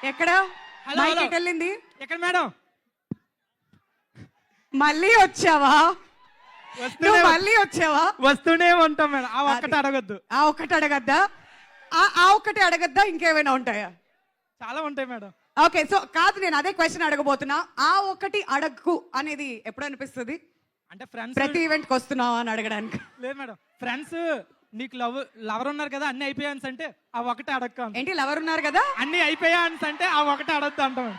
ఎక్కడ hello, mic hello. ఎటు వెళ్ళింది? ఎక్కడ మేడం? మళ్ళీ వచ్చావా? నువ్వు మళ్ళీ వచ్చావా? వస్తూనే ఉంటాం మేడం. ఆ ఒక్కటి అడగొద్దు. ఆ ఒక్కటి అడగద్దా? ఆ ఒక్కటి అడగద్దా? ఇంకేమైనా ఉంటాయా? చాలా ఉంటాయి మేడం. ఓకే, సో కాదు, నేను అదే క్వశ్చన్ అడగబోతున్నా. ఆ ఒక్కటి అడగకు అనేది ఎప్పుడు అనిపిస్తుంది? అంటే ఫ్రెండ్స్ ప్రతి ఈవెంట్కి వస్తున్నావా అని అడగడానికి? లేదు మేడం, ఫ్రెండ్స్ నీకు లవర్ ఉన్నారు కదా, అన్ని అయిపోయా అంటే ఆ ఒకటి అడగక. ఏంటి లవర్ ఉన్నారు కదా? అన్ని అయిపోయా అంటే ఆ ఒకటి అడగద్దు అంటాం.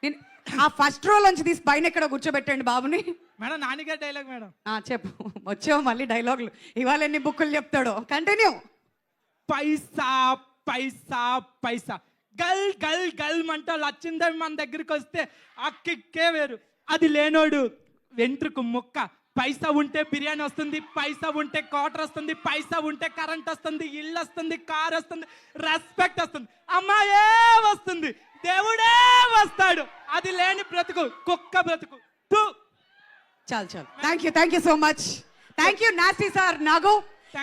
నేను ఆ ఫస్ట్ రో నుంచి తీసి పైన ఎక్కడ కూర్చోబెట్టండి బాబుని. మేడం నానిగారి డైలాగ్ మేడం. చెప్పు, వచ్చావు మళ్ళీ డైలాగులు. ఇవాళ ఎన్ని బుక్కులు చెప్తాడో. కంటిన్యూ. పైసా పైసా పైసా గల్ గల్ గల్ మంట లచ్చిందే మన దగ్గరికి వస్తే ఆ కిక్కే వేరు. అది లేనోడు వెంట్రుకు ముక్క. పైసా ఉంటే బిర్యానీ వస్తుంది, పైసా ఉంటే క్వార్టర్ వస్తుంది, పైసా ఉంటే కరెంట్ వస్తుంది, ఇల్లు వస్తుంది, కార్ వస్తుంది, రెస్పెక్ట్ వస్తుంది, అమ్మాయే వస్తుంది, దేవుడే వస్తాడు. అది లేని బ్రతుకు కుక్క బ్రతుకు. చాలు చాలు. Thank you so much. Thank you nasty star Nagu.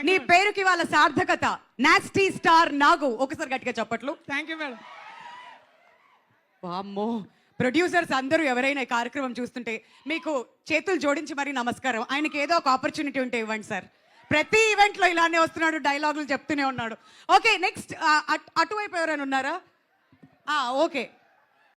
నీ పేరుకి వాళ్ళ సార్థకత నాస్టీ స్టార్ నాగు. ఒకసారి గట్టిగా చెప్పట్లు. Thank you madam. వామ్మో, ప్రొడ్యూసర్స్ అందరూ ఎవరైనా ఈ కార్యక్రమం చూస్తుంటే మీకు చేతులు జోడించి మరీ నమస్కారం. ఆయనకి ఏదో ఒక ఆపర్చునిటీ ఉంటే ఇవ్వండి సార్. ప్రతి ఈవెంట్లో ఇలానే వస్తున్నాడు, డైలాగులు చెప్తూనే ఉన్నాడు. ఓకే, నెక్స్ట్ అటువైపు ఎవరైనా ఉన్నారా? ఓకే.